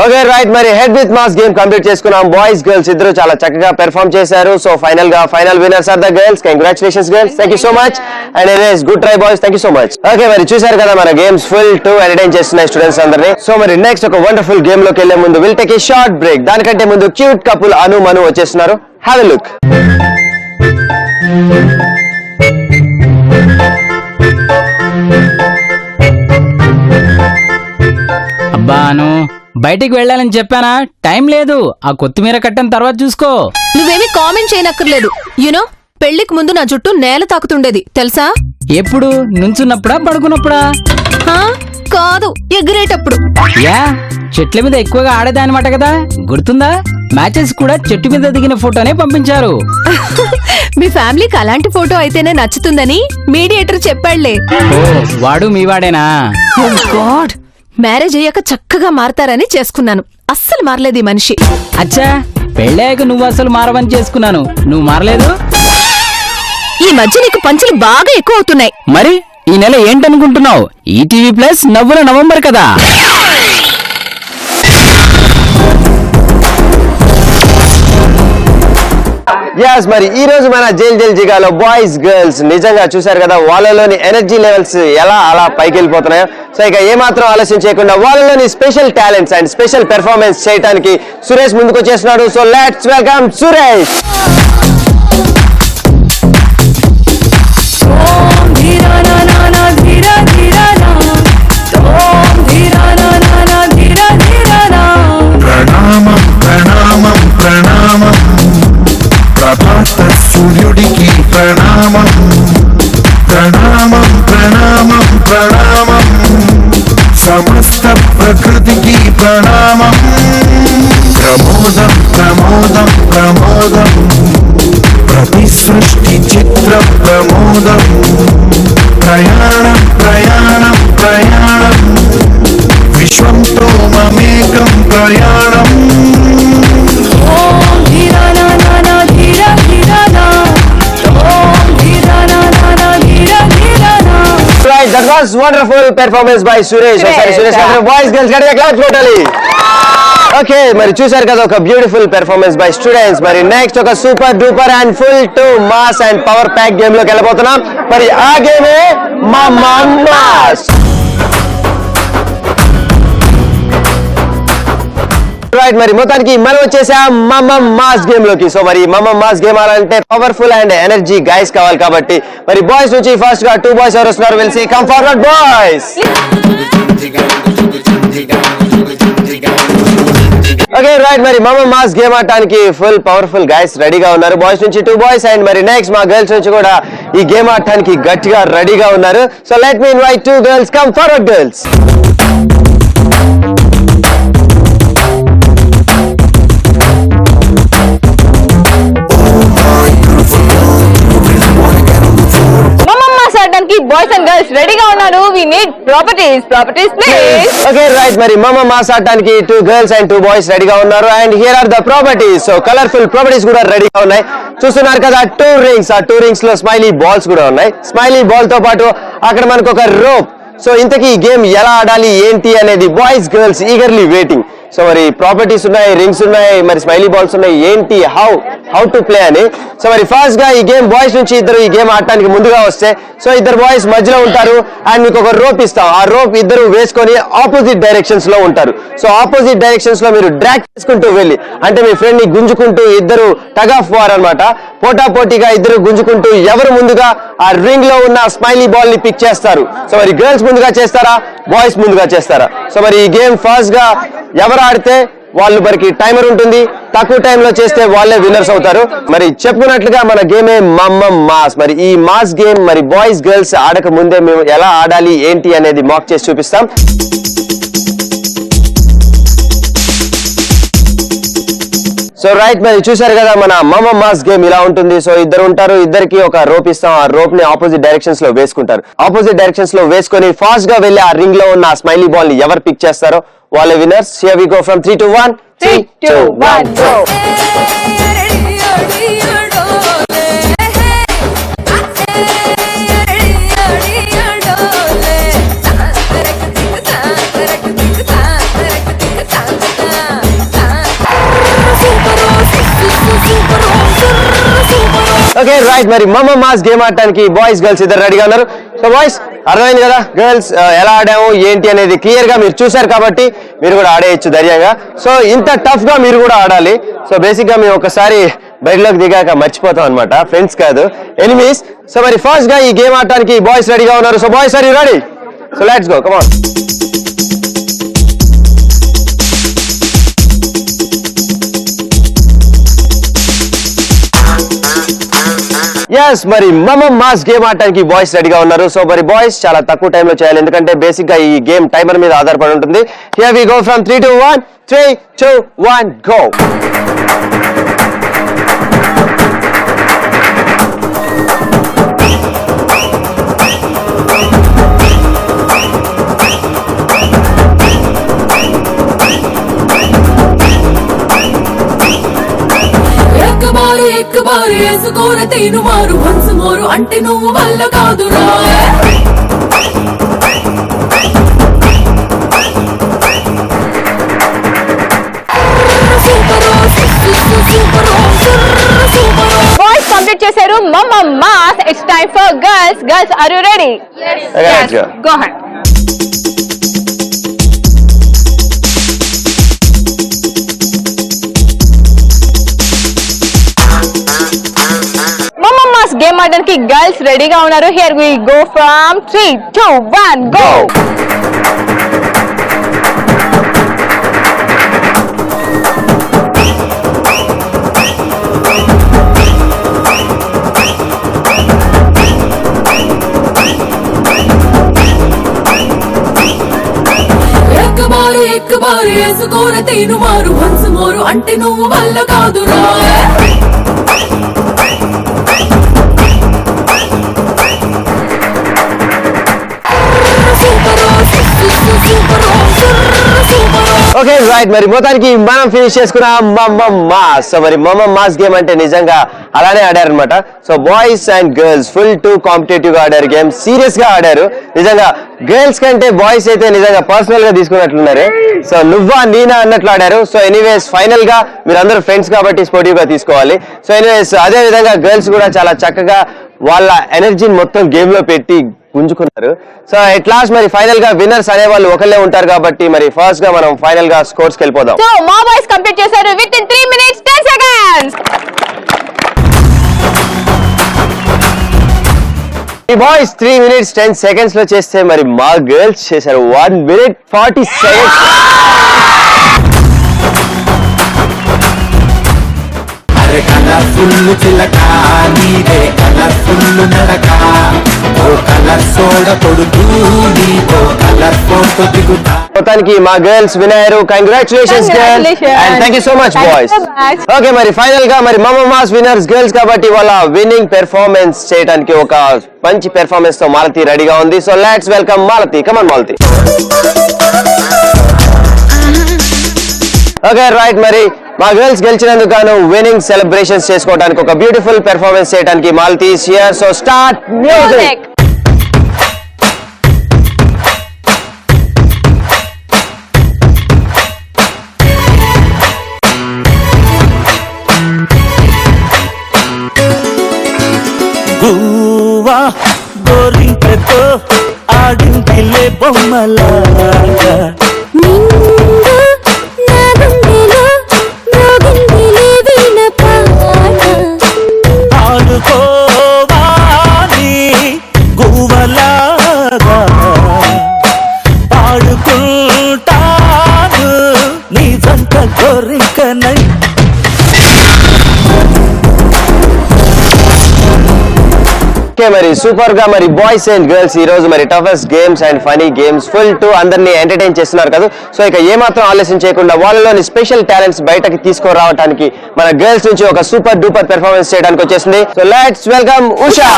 Speaker 2: ఓకే రైట్, మరి హెడ్ విత్ మాస్ గేమ్ కంప్లీట్ చేసుకున్నాం. బాయ్స్ గర్ల్స్ ఇద్దరు చాలా చక్కగా పెర్ఫామ్ చేశారు. So final winners are the girls. Congratulations girls, thank you so much. And anyways good try boys, thank you so much. Okay, మరి చూసారు కదా మన గేమ్స్ ఫుల్ టు ఎంటర్టైన్ చేస్తున్నాయి స్టూడెంట్స్ అందరినీ. సో మరి నెక్స్ట్ ఒక వండర్ఫుల్ గేమ్ లోకి వెళ్లే ముందు will take a short break. దానికంటే ముందు క్యూట్ కపుల్ అను మను వచ్చేస్తున్నారు. Have a look.
Speaker 12: అబ్బాను బయటికి వెళ్ళాలని చెప్పానా? టైం లేదు. ఆ కొత్తిమీర కట్టని తర్వాత చూసుకో.
Speaker 13: నువ్వేమీ కామెంట్ చేయనక్కర్లేదు. యునో పెళ్లికి ముందు నా జుట్టు నేల తాకుతుండేది తెలుసా?
Speaker 12: ఎప్పుడు? నుంచున్నప్పుడా పడుకున్నప్పుడా?
Speaker 13: కాదు, ఎగిరేటప్పుడు.
Speaker 12: యా, చెట్ల మీద ఎక్కువగా ఆడేదన్నమాట కదా, గుర్తుందా? మ్యాచెస్ కూడా చెట్టు మీద దిగిన ఫోటోనే పంపించారు.
Speaker 13: మీ ఫ్యామిలీకి అలాంటి ఫోటో అయితేనే నచ్చుతుందని మీడియేటర్ చెప్పాళ్లే.
Speaker 12: ఓ, వాడు మీ వాడేనా?
Speaker 13: ఓ గాడ్, మ్యారేజ్ అయ్యాక చక్కగా మారతారని చేసుకున్నాను. అస్సలు మారలేదు ఈ మనిషి.
Speaker 12: అచ్చా, పెళ్ళాక నువ్వు అసలు మారవని చేసుకున్నాను, నువ్వు మారలేదు.
Speaker 13: ఈ మధ్య నీకు పంచులు బాగా ఎక్కువ అవుతున్నాయి.
Speaker 12: మరి ఈ నెల ఏంటనుకుంటున్నావు? ఈటీవీ ప్లస్ నవ్వుల నవంబర్ కదా.
Speaker 2: yes, మరి ఈ రోజు మన జైల్ జైల్ జిగాలో బాయ్స్ గర్ల్స్ నిజంగా చూశారు కదా వాళ్ళలోని ఎనర్జీ లెవెల్స్ ఎలా అలా పైకి వెళ్ళిపోతున్నాయో. సో ఇక ఏమాత్రం ఆలస్యం చేయకుండా వాళ్ళలోని special talents and special performance చేయడానికి సురేష్ ముందుకు వచ్చేస్తున్నాడు. So let's welcome Suresh.
Speaker 8: ప్రణామం ప్రణామం ప్రణామం ప్రభాత సూర్యుడికి ప్రణామం ప్రణామం ప్రణామం ప్రణామం సమస్త ప్రకృతికి ప్రణామం ప్రమోదం ప్రమోదం ప్రమోదం ప్రతి సృష్టి చిత్ర ప్రమోదం ప్రయాణం ప్రయాణం ప్రయాణం విశ్వంతో మమేకం ప్రయాణం.
Speaker 2: Right, that was wonderful performance by Suresh. Sorry, Suresh. Boys, girls, get a clap totally. Okay, మరి చూసారు కదా ఒక బ్యూటిఫుల్ పెర్ఫార్మెన్స్ బై స్టూడెంట్స్. మరి నెక్స్ట్ ఒక super duper and full to mass and power pack game లోకి వెళ్ళిపోతున్నాం. మరి ఆ గేమే మాస్. రైట్, మరి మొత్తానికి మనం వచ్చేసాం మమ్మమ్ మాస్ గేమ్ లోకి. సో మరి మమ్మమ్ మాస్ గేమ్ ఆడాలంటే పవర్ఫుల్ అండ్ ఎనర్జీ గైస్ కావాలి కాబట్టి మరి బాయ్స్ నుంచి ఫస్ట్ గా 2 బాయ్స్ ఎవరు వస్తున్నారు? Will see. Come forward boys. Okay right, మరి మమ్మ మాస్ గేమ్ ఆడటానికి ఫుల్ పవర్ఫుల్ గైస్ రెడీగా ఉన్నారు. బాయ్స్ నుంచి 2 బాయ్స్ అండ్ మరి నెక్స్ట్ మా గర్ల్స్ నుంచి కూడా ఈ గేమ్ ఆడటానికి గట్టిగా రెడీగా ఉన్నారు. So let me invite 2 girls. Come forward girls.
Speaker 6: Boys and girls రెడీగా ఉన్నారు. We need properties please.
Speaker 2: Okay right, మరి మమ్మ మాస్ ఆడటానికి 2 గర్ల్స్ అండ్ 2 బాయ్స్ రెడీగా ఉన్నారు. And here are the properties. So colourful properties కూడా రెడీగా ఉన్నాయి. చూస్తున్నారు కదా 2 రింగ్స్. ఆ 2 రింగ్స్ లో స్మైలీ బాల్స్ కూడా ఉన్నాయి. స్మైలీ బాల్ తో పాటు అక్కడ మనకు ఒక రోప్. సో ఇంతకీ ఈ గేమ్ ఎలా ఆడాలి ఏంటి అనేది boys girls eagerly waiting. So మరి ప్రాపర్టీస్ ఉన్నాయి, రింగ్స్ ఉన్నాయి, మరి స్మైలీ బాల్స్ ఉన్నాయి, ఏంటి హౌ టు ప్లే అని. సో మరి ఫస్ట్ గా ఈ గేమ్ బాయ్స్ నుంచి ఇద్దరు ఈ గేమ్ ఆడటానికి ముందుగా వస్తే, సో ఇద్దరు బాయ్స్ మధ్యలో ఉంటారు అండ్ మీకు ఒక రోప్ ఇస్తాం. ఆ రోప్ ఇద్దరు వేసుకొని ఆపోజిట్ డైరెక్షన్స్ లో ఉంటారు. సో ఆపోజిట్ డైరెక్షన్స్ లో మీరు డ్రాగ్ చేసుకుంటూ వెళ్ళి, అంటే మీ ఫ్రెండ్ ని గుంజుకుంటూ ఇద్దరు టగ్ ఆఫ్ వార్ అనమాట, పోటా పోటీగా ఇద్దరు గుంజుకుంటూ ఎవరు ముందుగా ఆ రింగ్ లో ఉన్న స్మైలీ బాల్ ని పిక్ చేస్తారు. సో మరి గర్ల్స్ ముందుగా చేస్తారా, బాయ్స్ ముందుగా చేస్తారా? సో మరి ఈ గేమ్ ఫస్ట్ గా ఎవరు ఆడితే వాళ్ళు మరికి టైమర్ ఉంటుంది, తక్కువ టైంలో చేస్తే వాళ్ళే విన్నర్స్ అవుతారు. మరి చెప్పుకున్నట్లుగా మన గేమే మమ్మ మాస్. మరి ఈ మాస్ గేమ్ మరి బాయ్స్ గర్ల్స్ ఆడక ముందే మేము ఎలా ఆడాలి ఏంటి అనేది మాక్ చేసి చూపిస్తాం. సో రైట్, మరి చూసారు కదా మన మమ్మ మాస్ గేమ్ ఇలా ఉంటుంది. సో ఇద్దరు ఉంటారు, ఇద్దరికి ఒక రోప్ ఇస్తాం. ఆ రోప్ ని ఆపోజిట్ డైరెక్షన్స్ లో వేసుకుంటారు. ఆపోజిట్ డైరెక్షన్స్ లో వేసుకొని ఫాస్ట్ గా వెళ్ళి ఆ రింగ్ లో ఉన్న స్మైలీ బాల్ ని ఎవరు పిక్ చేస్తారో వాళ్ళే winners. Here we go from 3 to 1. 3 2 1 go. Okay right, మరి మమ్మ మాస్ గేమ్ ఆడటానికి బాయ్స్ గర్ల్స్ ఇద్దరు రెడీగా ఉన్నారు. సో బాయ్స్ అర్థమైంది కదా గర్ల్స్ ఎలా ఆడాము ఏంటి అనేది క్లియర్ గా మీరు చూసారు కాబట్టి మీరు కూడా ఆడేయచ్చు ధైర్యంగా. సో ఇంత టఫ్ గా మీరు కూడా ఆడాలి. సో బేసిక్ గా మేము ఒకసారి బయటలోకి దిగాక మర్చిపోతాం అనమాట, ఫ్రెండ్స్ కాదు ఎనిమీస్. సో మరి ఫస్ట్ గా ఈ గేమ్ ఆడటానికి బాయ్స్ రెడీగా ఉన్నారు. So boys are you ready? So let's go, come on. Yes, మరి మమ్మ మాస్ గేమ్ ఆడటానికి బాయ్స్ రెడీగా ఉన్నారు. సో మరి బాయ్స్ చాలా తక్కువ టైంలో చేయాలి, ఎందుకంటే బేసిక్ గా ఈ గేమ్ టైమర్ మీద ఆధారపడి ఉంటుంది. Here we go from 3 to 1. 3 2 1 go.
Speaker 11: एक बार వేసుకోర తీను మారు వన్స్ మోరు అంటే నువ్వు వల్ల కాదురా.
Speaker 6: బాయ్స్ కంప్లీట్ చేశారు మమ్మ మాస్. It's time for girls. Girls are you ready? yes go ahead. Game ఆడడానికి గర్ల్స్ రెడీగా ఉన్నారు. Here we go from 3 2 1 go.
Speaker 11: एक बार వేసుకోర తీను మారు వన్స్ మోరు అంటే నువ్వు వల్ల కాదురా.
Speaker 2: ఓకే రైట్, మరి మొత్తానికి మనం ఫినిష్ చేసుకున్నాం మమ్మ మాస్. సో మరి మమ్మ మాస్ గేమ్ అంటే నిజంగా అలానే ఆడారనమాట. So boys and girls full to competitive గా ఆడారు, గేమ్ సీరియస్ గా ఆడారు. నిజంగా గర్ల్స్ కంటే బాయ్స్ అయితే నిజంగా పర్సనల్ గా తీసుకున్నట్లున్నారు. సో నువ్వా నేనా అన్నట్లు ఆడారు. సో ఎనీవేస్ ఫైనల్ గా మీరందరూ ఫ్రెండ్స్ కాబట్టి స్పోర్టివ్ గా తీసుకోవాలి. సో ఎనీవేస్ అదే విధంగా గర్ల్స్ కూడా చాలా చక్కగా వాళ్ళ ఎనర్జీని మొత్తం గేమ్ లో పెట్టి గుంజుకున్నారు. సో ఎట్ లాస్ట్ మరి ఫైనల్ గా విన్నర్స్ అనే వాళ్ళు ఒకళ్ళే ఉంటారు కాబట్టి మరి ఫస్ట్ గా మనం ఫైనల్ గా స్కోర్స్ కి వెళ్ళిపోదాం.
Speaker 6: సో మా బాయ్స్ కంప్లీట్ చేశారు విత్ ఇన్ 3 minutes 10 seconds.
Speaker 2: ఈ బాయ్స్ 3 minutes 10 seconds లో చేస్తే మరి మా గర్ల్స్ చేశారు 1 minute 40 seconds.
Speaker 8: కలర్ఫుల్ చిలక నీదే కలర్ఫుల్ నడక ఓ కలర్ సోడ కొడుతూ నీతో కలర్ ఫోటో దిగుతా.
Speaker 2: మొత్తానికి మా girls winner. Congratulations girls and thank you so much boys. Okay మరి ఫైనల్ గా మరి మమ్మ మాస్ విన్నర్స్ గర్ల్స్ కాబట్టి వాళ్ళ విన్నింగ్ పెర్ఫార్మెన్స్ చేయడానికి ఒక మంచి పెర్ఫార్మెన్స్ తో మాలతి రెడీగా ఉంది. So let's welcome Malathi. Come on Malathi. Okay right మరి మా గర్ల్స్ గెలిచినందుకు గాను విన్నింగ్ సెలబ్రేషన్స్ చేసుకోవడానికి ఒక బ్యూటిఫుల్ పెర్ఫార్మెన్స్ చేయడానికి Malathi is here. So start music.
Speaker 14: గువ్వా గోరింకతో ఆడిందిలే బొమ్మలాగా ఆడుకోవాలి గువ్వలాగా పాడుకుంటాను నీ జంట గోరింకనై.
Speaker 2: మరి సూపర్ గా మరి బాయ్స్ అండ్ గర్ల్స్ ఈ రోజు మరి toughest games and funny games full to అందరినీ ఎంటర్టైన్ చేస్తున్నారు కదా. సో ఇక ఏమాత్రం ఆలస్యం చేయకుండా వాళ్ళలోని స్పెషల్ టాలెంట్స్ బయటకి తీసుకురావడానికి మన గర్ల్స్ నుంచి ఒక సూపర్ డూపర్ పెర్ఫార్మెన్స్ చేయడానికి వచ్చేసింది. So let's welcome Usha.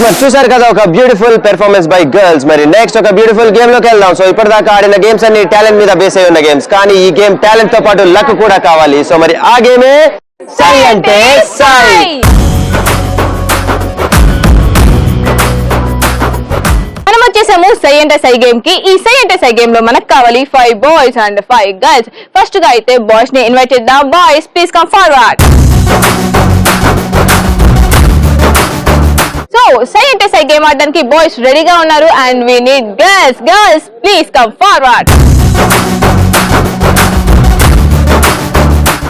Speaker 2: మరి చూసారు కదా ఒక బ్యూటిఫుల్ పెర్ఫార్మెన్స్ బై గర్ల్స్. మరి నెక్స్ట్ ఒక బ్యూటిఫుల్ గేమ్ లోకి వెళ్దాం. సో ఇప్పటిదాకా ఆడిన గేమ్స్ అన్ని టాలెంట్ మీద బేస్ అయి ఉన్న గేమ్స్, కానీ ఈ గేమ్ టాలెంట్ తో పాటు లక్ కూడా కావాలి. సో మరి ఆ గేమే సై అంటే సై.
Speaker 6: మనం వచ్చేసాము సై అంటే సై గేమ్ కి. ఈ సై అంటే సై గేమ్ లో మనకు కావాలి 5 బాయ్స్ అండ్ 5 గర్ల్స్. ఫస్ట్ గా అయితే బాయ్స్ ని ఇన్వైట్ చేద్దాం. Boys please come forward. So సై అంటే సై గేమ్ ఆడడానికి బాయ్స్ రెడీగా ఉన్నారు and we need girls. Girls please come forward.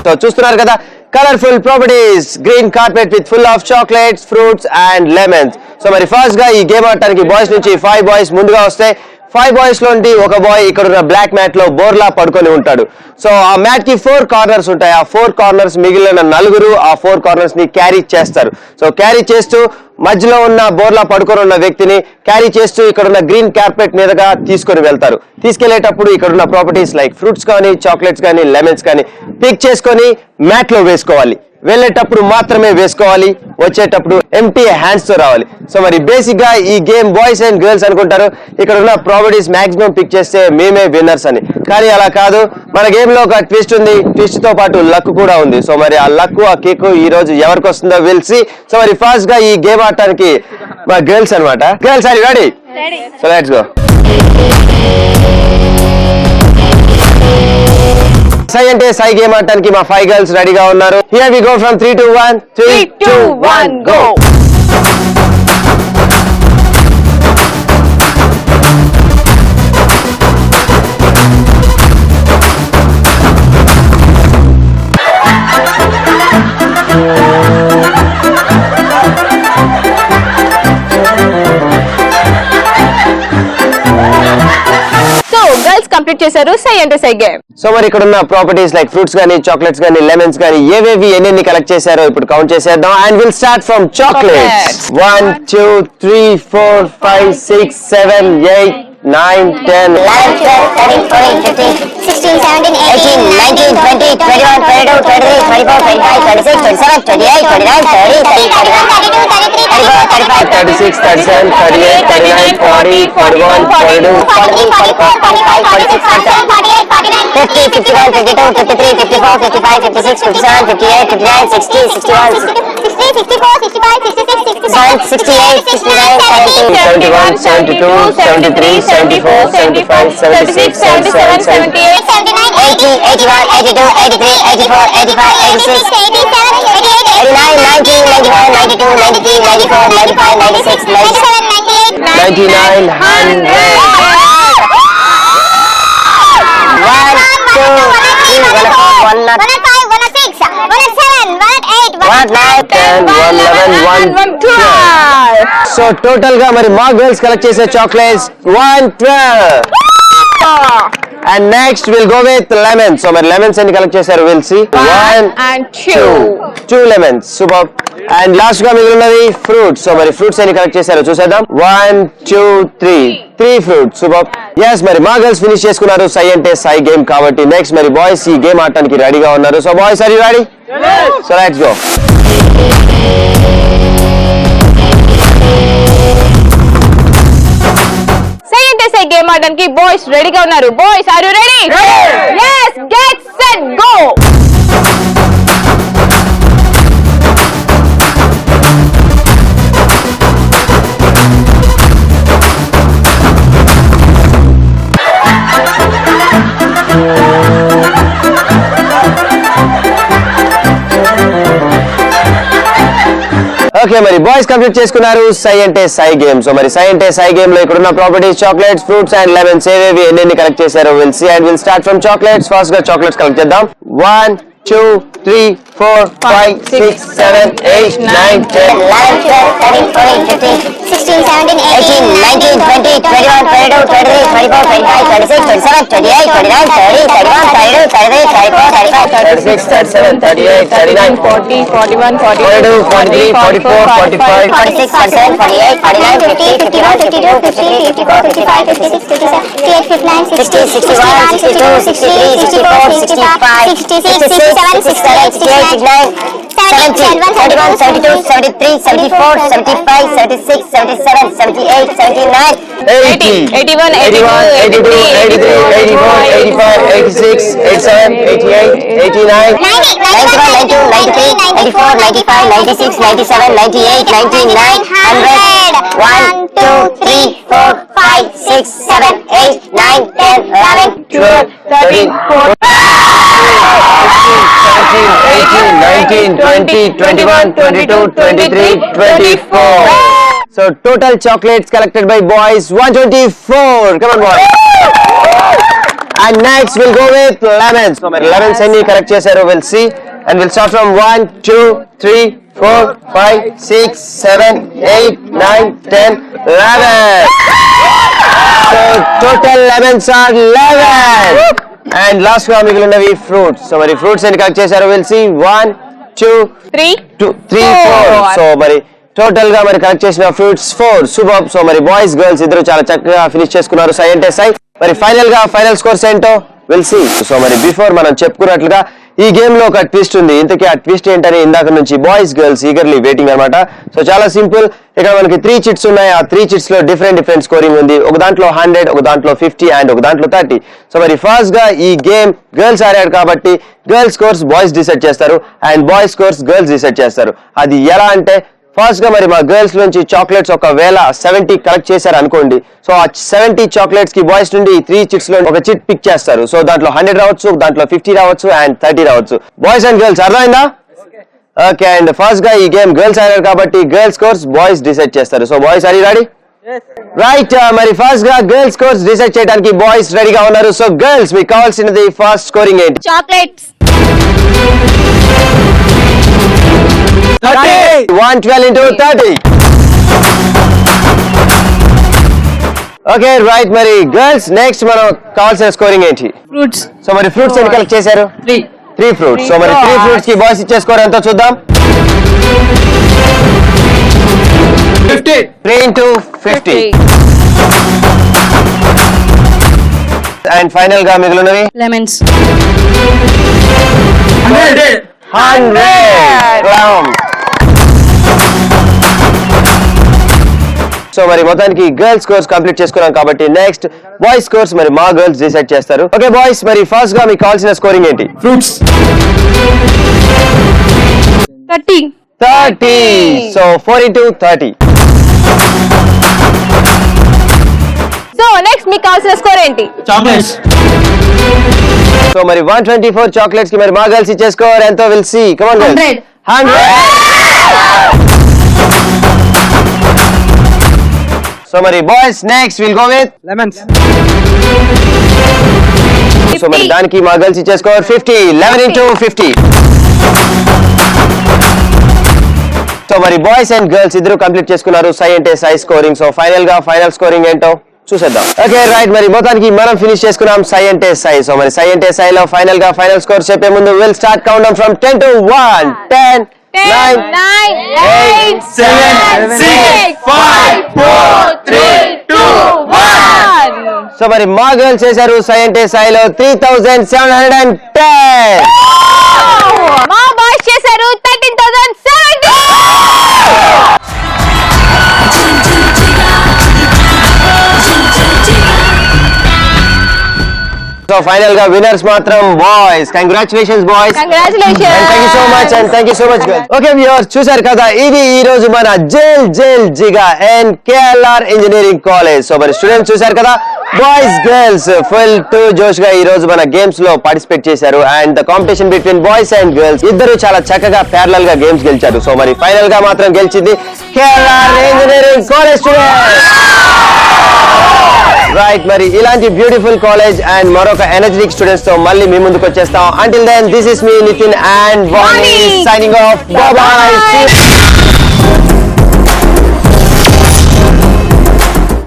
Speaker 2: So చూస్తున్నారు కదా colourful properties, green carpet with full of chocolates, fruits and lemons. So మరి ఫస్ట్ గా ఈ గేమ్ ఆడటానికి బాయ్స్ నుంచి 5 బాయ్స్ ముందుగా వస్తే 5 బాయ్స్ లోంటి ఒక బాయ్ ఇక్కడ ఉన్న బ్లాక్ మ్యాట్ లో బోర్లా పడుకొని ఉంటాడు. సో ఆ మ్యాట్ కి 4 కార్నర్స్ ఉంటాయి. ఆ 4 కార్నర్స్ మిగిలిన 4 ఆ 4 కార్నర్స్ ని క్యారీ చేస్తారు. సో క్యారీ చేస్తూ మధ్యలో ఉన్న బోర్లా పడుకొని ఉన్న వ్యక్తిని క్యారీ చేస్తూ ఇక్కడ ఉన్న గ్రీన్ కార్పెట్ మీదగా తీసుకొని వెళ్తారు. తీసుకెళ్లేటప్పుడు ఇక్కడ ఉన్న ప్రాపర్టీస్ లైక్ ఫ్రూట్స్ కానీ, చాక్లెట్స్ కానీ, లెమన్స్ కానీ పిక్ చేసుకొని మ్యాట్ లో వేసుకోవాలి. వెళ్ళేటప్పుడు మాత్రమే వేసుకోవాలి, వచ్చేటప్పుడు ఎంటీ హ్యాండ్స్ తో రావాలి. సో మరి బేసిక్ గా ఈ గేమ్ బాయ్స్ అండ్ గర్ల్స్ అనుకుంటారు ఇక్కడ ఉన్న ప్రాపర్టీస్ మాక్సిమం పిక్ చేస్తే మేమే విన్నర్స్ అని. కానీ అలా కాదు, మన గేమ్ లో ఒక ట్విస్ట్ ఉంది. ట్విస్ట్ తో పాటు లక్ కూడా ఉంది. సో మరి ఆ లక్ ఆ కేక్ ఈ రోజు ఎవరికి వస్తుందో విల్ సీ. సో మరి ఫస్ట్ గా ఈ గేమ్ ఆడటానికి మా గర్ల్స్ అన్నమాట. Girls are you ready? So let's go. సై అంటే సై గేమ్ ఆడటానికి మా 5 గర్ల్స్ రెడీగా ఉన్నారు. Here we go from 3 to 1. 3 2 1 go.
Speaker 6: Complete చేశారు సై అంటే సై గేమ్.
Speaker 2: సో మరి ఇక్కడ ఉన్న ప్రాపర్టీస్ లైక్ ఫ్రూట్స్ గానీ, చాక్లెట్స్ గానీ, లెమన్స్ గానీ ఏవేవి ఎన్ని కలెక్ట్ చేశారో ఇప్పుడు కౌంట్ చేసేద్దాం. And will start from chocolates. 1 2 3 4 5 6 7 8 9 10 11 12 13 14 15 16 17 18 19 20 21 22 23 24 25 26 27 28 29 30 31 32 33 34 35 36 37 38 39 40 41 42 43 44 45 46 47 48 49 50 51 52 53 54 55 56 57 58 59 60 61 63 64 65 66 67
Speaker 7: 68, 69, 70,
Speaker 2: 71, 72, 73, 74, 75, 76, 77, 78,
Speaker 7: 80, 81, 82, 83, 84, 85, 86, 87, 88, 89, 90, 91, 92, 93, 94, 95, 96, 97, 98,
Speaker 2: 99, 112. So total గా మరి మా గర్ల్స్ కలెక్ట్ చేసే chocolates 112. And next will go with lemons. So మరి లెమన్స్ ఎన్ని కలెక్ట్ చేశారు will see 1 and 2 lemons. Super. And last గా మిగిలినది ఫ్రూట్స్. సో మరి ఫ్రూట్స్ ఎన్ని కలెక్ట్ చేశారో చూసేద్దాం. 1 2 3 ఫ్రూట్స్. సూపర్. ఎస్ మరి మా గర్ల్స్ ఫినిష్ చేసుకున్నారు సై అంటే సై గేమ్ కాబట్టి నెక్స్ట్ మరి బాయ్స్ ఈ గేమ్ ఆడటానికి రెడీగా ఉన్నారు. So boys are you ready? So let's go.
Speaker 6: సై గేమ్ ఆడడానికి బాయ్స్ రెడీగా ఉన్నారు. Boys are you ready? yes get set go.
Speaker 2: Okay మరి బాయ్స్ కంప్లీట్ చేసుకున్నారు సై అంటే సై గేమ్. సో మరి సై అంటే సై గేమ్ లో ఇక్కడ ఉన్న properties chocolates, fruits and lemons ఏవేవి ఎన్ని కలెక్ట్ చేశారో will see and will start from chocolates. First గా చాక్లెట్స్ కలెక్ట్ చేద్దాం. 1 2 3 4 5 6 7 8 9 10
Speaker 7: 11, 12, 13, 14, 15, 16, 17, 18, 19, 20, 21, 22, 23, 24, 25, 26, 27, 28, 29, 30, 31, 32, 33, 34, 35,
Speaker 2: 36 37 38 39
Speaker 6: 40 41
Speaker 2: 42 43 44 45
Speaker 7: 46, 47, 48, 49, 50, 51, 52, 53, 54, 55, 56, 57, 58, 59, 60, 61, 62, 63, 64, 65, 66, 67, 68, 69, 70, 71, 72, 73, 74, 75, 76, 77, 78, 79,
Speaker 2: 80 81 82 83 84 85 86 87 88 89
Speaker 7: 91, 92, 93, 94, 95, 96, 97, 98, 99, 100, 1, 2, 3, 4, 5, 6, 7, 8, 9, 10, 11, 12, 13, 14,
Speaker 2: 17 18 19 20 21 22 23 24. So total chocolates collected by boys 124. Come on boys. And next we'll go with lemons. So lemons any correct chesaru we'll see and we'll start from 1 2 3 4 5 6 7 8 9 10 11. So total lemons are 11. And last one మిగిలినవి fruits. So మరి fruits ఎన్ని కలెక్ట్ చేశారో we'll see 1 2 3 4. సో మరి టోటల్ గా మరి కలెక్ట్ చేసిన ఫ్రూట్స్ 4. సూపర్. సో మరి బాయ్స్ గర్ల్స్ ఇద్దరు చాలా చక్కగా ఫినిష్ చేసుకున్నారు సై అంటే సై. మరి ఫైనల్ గా ఫైనల్ స్కోర్స్ ఏంటో విల్ సీ. సో మరి బిఫోర్ మనం చెప్పుకున్నట్లుగా ఈ గేమ్ లో ఒక ట్విస్ట్ ఉంది. ఇంతకీ ఆ ట్విస్ట్ ఏంటని ఇందాక నుంచి బాయ్స్ గర్ల్స్ ఈగర్లీ వెయిటింగ్ అన్నమాట. సో చాలా సింపుల్. ఇక్కడ మనకి 3 చిట్స్ ఉన్నాయి. ఆ 3 చిట్స్ లో డిఫరెంట్ స్కోరింగ్ ఉంది. ఒక దాంట్లో 100, ఒక దాంట్లో 50 అండ్ ఒక దాంట్లో 30. సో మరి ఫస్ట్ గా ఈ గేమ్ గర్ల్స్ ఆడారు కాబట్టి గర్ల్స్ స్కోర్స్ బాయ్స్ డిసైడ్ చేస్తారు and boys scores girls decide చేస్తారు. అది ఎలా అంటే ఫస్ట్ గా మరి మా గర్ల్స్ నుంచి చాక్లెట్స్ ఒకవేళ 70 కలెక్ట్ చేశారు అనుకోండి. సో ఆ 70 చాక్లెట్స్ కి బాయ్స్ నుండి 3 చిట్స్ లో ఒక చిట్ పిక్ చేస్తారు. సో దాంట్లో 100 రావచ్చు, దాంట్లో 50 రావచ్చు అండ్ 30 రావచ్చు. బాయ్స్ అండ్ గర్ల్స్ అర్థమైందా? ఓకే. అండ్ ఫస్ట్ గా ఈ గేమ్ గర్ల్స్ ఆడారు కాబట్టి గర్ల్స్ స్కోర్స్ బాయ్స్ డిసైడ్ చేస్తారు. So boys are you ready? Right. మరి ఫస్ట్ గా గర్ల్స్ స్కోర్స్ డిసైడ్ చేయడానికి బాయ్స్ రెడీగా ఉన్నారు. సో గర్ల్స్ మీకు కావాల్సినది ఫస్ట్ స్కోరింగ్ ఏంటి?
Speaker 4: చాక్లెట్స్
Speaker 2: 30. 112 into 30. Okay right. మరి గర్ల్స్ నెక్స్ట్ మనం కావాల్సిన స్కోరింగ్ ఏంటి?
Speaker 6: ఫ్రూట్స్.
Speaker 2: సో మరి ఫ్రూట్స్ ఎన్ని కలెక్ట్ చేశారు? 3 ఫ్రూట్స్. సో మరి 3 ఫ్రూట్స్ కి బాయ్స్ ఇచ్చే స్కోర్ ఎంతో చూద్దాం. 50. 3 into 50. అండ్ ఫైనల్ గా మిగిలినవి
Speaker 6: లెమన్స్
Speaker 2: 100. సో మరి మొత్తానికి గర్ల్స్ స్కోర్స్ కంప్లీట్ చేసుకున్నాం కాబట్టి నెక్స్ట్ బాయ్స్ స్కోర్స్ మరి మా గర్ల్స్ డిసైడ్ చేస్తారు. ఓకే బాయ్స్ మరి ఫస్ట్ గా మీకు కావాల్సిన స్కోరింగ్ ఏంటి?
Speaker 6: Fruits 30.
Speaker 2: 30. So 4 into 30.
Speaker 6: So next మీకు కావాల్సిన స్కోర్ ఏంటి?
Speaker 10: చాక్లెట్స్.
Speaker 2: సో మరి 124 చాక్లెట్స్ కి మరి మా గర్ల్స్ ఇచ్చే స్కోర్ ఎంతో will see. Come on girls. 100. So మరి boys next will go with
Speaker 10: lemons.
Speaker 2: So మరి దానికి మా గర్ల్స్ ఇచ్చే స్కోర్ 50. 11 into 50. సో మరి బాయ్స్ అండ్ గర్ల్స్ ఇద్దరు కంప్లీట్ చేసుకున్నారు సై అంటే సై స్కోరింగ్. సో ఫైనల్ గా ఫైనల్ స్కోరింగ్ ఏంటో చూసేద్దాం. ఓకే రైట్, మరి మొత్తానికి మనం ఫినిష్ చేసుకున్నాం సై అంటే సై. సో మరి సై అంటే సై లో ఫైనల్ గా ఫైనల్ స్కోర్ చెప్పే ముందు will start count down from 10 to 1. 10 9 8 7 6 5 4 3 2 1. So మరి మా గర్ల్స్ చేశారు సై అంటే సైలో 3710.
Speaker 6: మా బాయ్స్ చేశారు 13,070.
Speaker 2: సో ఫైనల్ గా విన్నర్స్ మాత్రం boys. Congratulations boys.
Speaker 6: Congratulations.
Speaker 2: Thank you so much and thank you so much girls. Okay viewers, చూశారు కదా, ఇది ఈ రోజు మన Jel Jel Jiga and KLR engineering college. So మరి స్టూడెంట్స్ చూశారు కదా, బాయ్స్ గర్ల్స్ ఫుల్ టు జోష్ గా ఈ రోజు మన గేమ్స్ లో పార్టిసిపేట్ చేశారు. And the competition between boys and girls ఇద్దరు చాలా చక్కగా ప్యారలల్ గా గేమ్స్ గెలిచారు. సో మరి ఫైనల్ గా మాత్రం గెలిచింది KLR engineering college students. Right, మరి ఇలాంటి బ్యూటిఫుల్ కాలేజ్ అండ్ మరొక ఎనర్జెటిక్ స్టూడెంట్స్ తో మళ్ళీ మీ ముందుకు వచ్చేస్తాం. Until then this is me Nitin and Vani signing off. Bye by.